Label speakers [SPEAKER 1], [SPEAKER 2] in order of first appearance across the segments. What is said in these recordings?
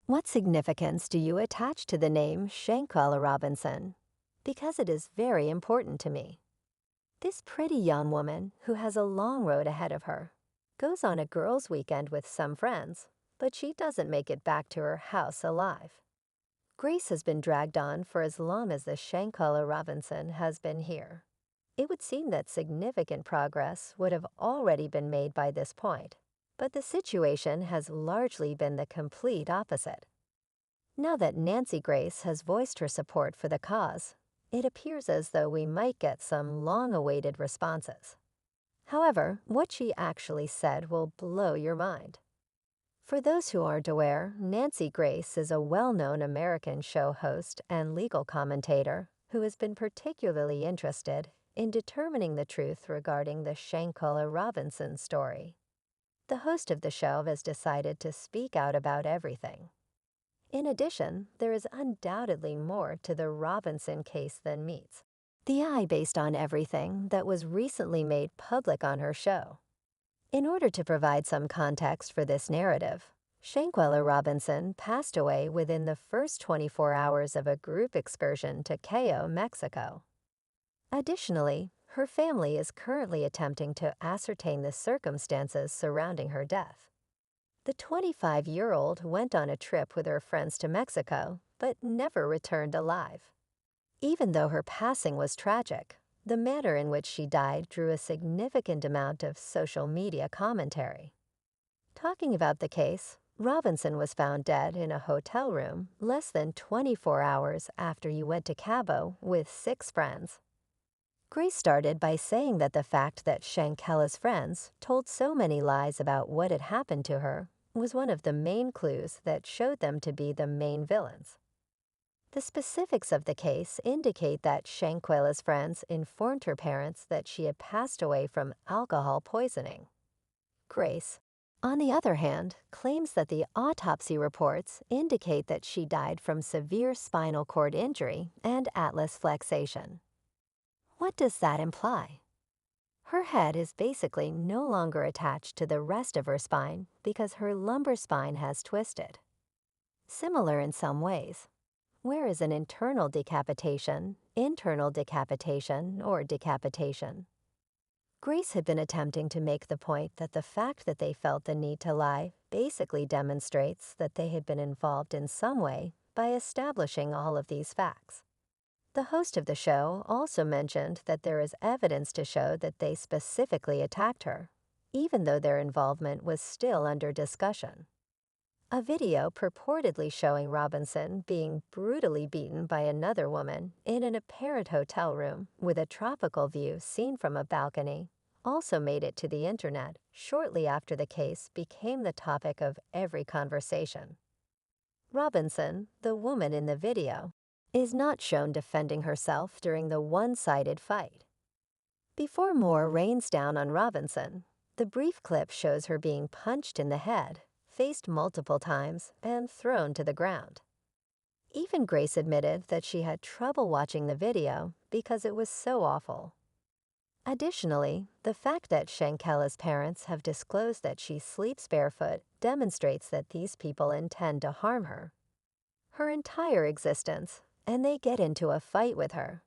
[SPEAKER 1] What significance do you attach to the name Shanquella Robinson? Because it is very important to me. This pretty young woman, who has a long road ahead of her, goes on a girls' weekend with some friends, but she doesn't make it back to her house alive. Grace has been dragged on for as long as the Shanquella Robinson has been here. It would seem that significant progress would have already been made by this point, but the situation has largely been the complete opposite. Now that Nancy Grace has voiced her support for the cause, it appears as though we might get some long-awaited responses. However, what she actually said will blow your mind. For those who aren't aware, Nancy Grace is a well-known American show host and legal commentator who has been particularly interested in determining the truth regarding the Shanquella Robinson story. The host of the show has decided to speak out about everything. In addition, there is undoubtedly more to the Robinson case than meets the eye based on everything that was recently made public on her show. In order to provide some context for this narrative, Shanquella Robinson passed away within the first 24 hours of a group excursion to Cayo, Mexico. Additionally, her family is currently attempting to ascertain the circumstances surrounding her death. The 25-year-old went on a trip with her friends to Mexico, but never returned alive. Even though her passing was tragic, the manner in which she died drew a significant amount of social media commentary. Talking about the case, Robinson was found dead in a hotel room less than 24 hours after you went to Cabo with 6 friends. Grace started by saying that the fact that Shankella's friends told so many lies about what had happened to her was one of the main clues that showed them to be the main villains. The specifics of the case indicate that Shanquella's friends informed her parents that she had passed away from alcohol poisoning. Grace, on the other hand, claims that the autopsy reports indicate that she died from severe spinal cord injury and atlas flexation. What does that imply? Her head is basically no longer attached to the rest of her spine because her lumbar spine has twisted. Similar in some ways. Whereas an internal decapitation, or decapitation. Grace had been attempting to make the point that the fact that they felt the need to lie basically demonstrates that they had been involved in some way by establishing all of these facts. The host of the show also mentioned that there is evidence to show that they specifically attacked her, even though their involvement was still under discussion. A video purportedly showing Robinson being brutally beaten by another woman in an apparent hotel room with a tropical view seen from a balcony also made it to the internet shortly after the case became the topic of every conversation. Robinson, the woman in the video, is not shown defending herself during the one-sided fight. Before more rains down on Robinson, the brief clip shows her being punched in the head, faced multiple times, and thrown to the ground. Even Grace admitted that she had trouble watching the video because it was so awful. Additionally, the fact that Shankella's parents have disclosed that she sleeps barefoot demonstrates that these people intend to harm her. Her entire existence, and they get into a fight with her.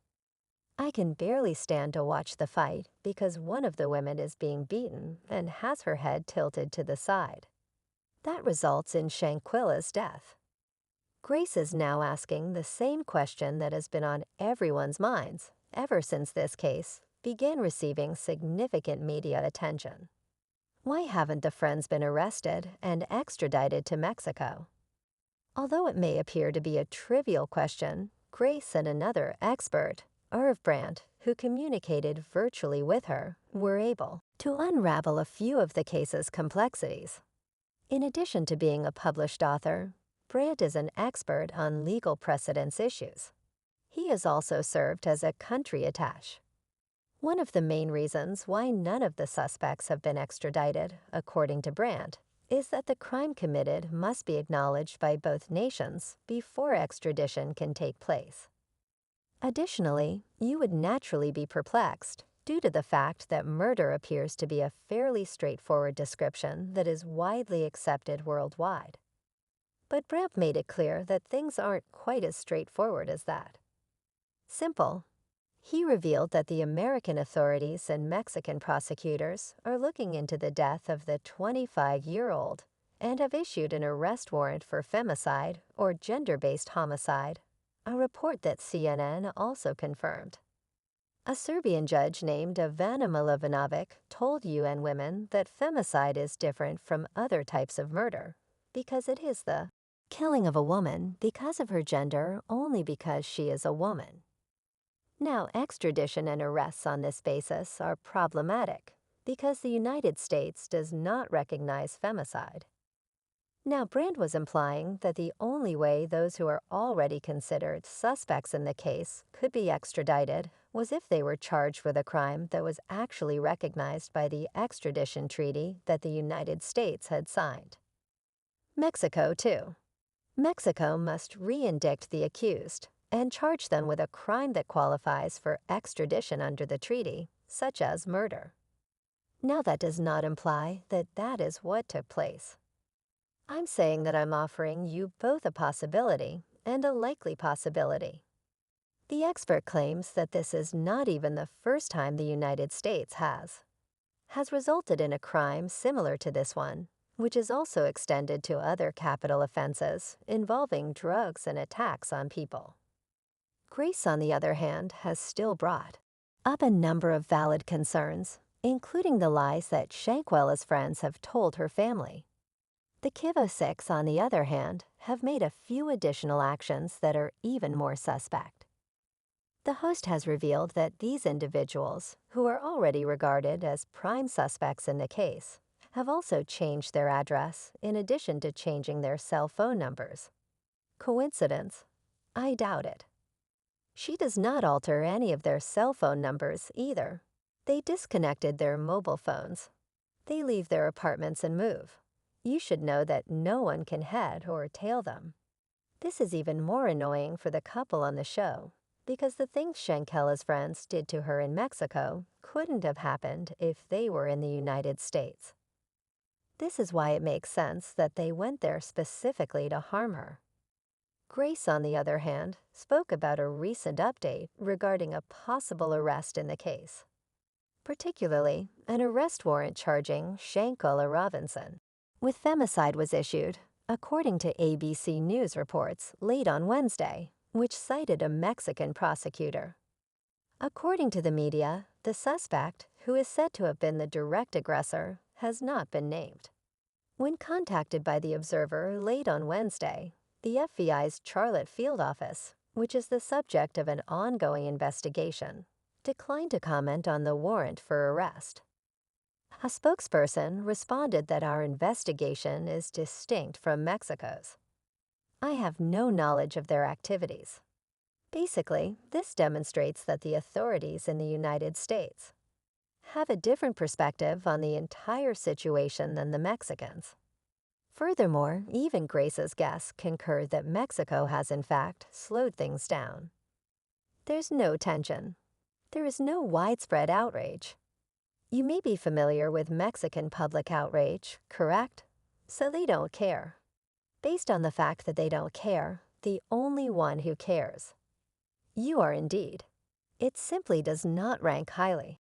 [SPEAKER 1] I can barely stand to watch the fight because one of the women is being beaten and has her head tilted to the side. That results in Shanquella's death. Grace is now asking the same question that has been on everyone's minds ever since this case began receiving significant media attention. Why haven't the friends been arrested and extradited to Mexico? Although it may appear to be a trivial question, Grace and another expert, Irv Brandt, who communicated virtually with her, were able to unravel a few of the case's complexities. In addition to being a published author, Brandt is an expert on legal precedence issues. He has also served as a country attaché. One of the main reasons why none of the suspects have been extradited, according to Brandt, is that the crime committed must be acknowledged by both nations before extradition can take place. Additionally, you would naturally be perplexed due to the fact that murder appears to be a fairly straightforward description that is widely accepted worldwide. But Brand made it clear that things aren't quite as straightforward as that. Simple. He revealed that the American authorities and Mexican prosecutors are looking into the death of the 25-year-old and have issued an arrest warrant for femicide or gender-based homicide, a report that CNN also confirmed. A Serbian judge named Ivana Milovanovic told UN Women that femicide is different from other types of murder because it is the killing of a woman because of her gender only because she is a woman. Now, extradition and arrests on this basis are problematic because the United States does not recognize femicide. Now, Brand was implying that the only way those who are already considered suspects in the case could be extradited was if they were charged with a crime that was actually recognized by the extradition treaty that the United States had signed. Mexico, too. Mexico must re-indict the accused and charge them with a crime that qualifies for extradition under the treaty, such as murder. Now, that does not imply that that is what took place. I'm saying that I'm offering you both a possibility and a likely possibility. The expert claims that this is not even the first time the United States has resulted in a crime similar to this one, which is also extended to other capital offenses involving drugs and attacks on people. Grace, on the other hand, has still brought up a number of valid concerns, including the lies that Shanquella's friends have told her family. The Kivo Six, on the other hand, have made a few additional actions that are even more suspect. The host has revealed that these individuals, who are already regarded as prime suspects in the case, have also changed their address in addition to changing their cell phone numbers. Coincidence? I doubt it. She does not alter any of their cell phone numbers either. They disconnected their mobile phones. They leave their apartments and move. You should know that no one can head or tail them. This is even more annoying for the couple on the show, because the things Shanquella's friends did to her in Mexico couldn't have happened if they were in the United States. This is why it makes sense that they went there specifically to harm her. Grace, on the other hand, spoke about a recent update regarding a possible arrest in the case, particularly an arrest warrant charging Shanquella Robinson with femicide was issued, according to ABC News reports late on Wednesday, which cited a Mexican prosecutor. According to the media, the suspect, who is said to have been the direct aggressor, has not been named. When contacted by the Observer late on Wednesday, the FBI's Charlotte field office, which is the subject of an ongoing investigation, declined to comment on the warrant for arrest. A spokesperson responded that our investigation is distinct from Mexico's. I have no knowledge of their activities. Basically, this demonstrates that the authorities in the United States have a different perspective on the entire situation than the Mexicans. Furthermore, even Grace's guests concurred that Mexico has in fact slowed things down. There's no tension. There is no widespread outrage. You may be familiar with Mexican public outrage, correct? So they don't care. Based on the fact that they don't care, the only one who cares. You are indeed. It simply does not rank highly.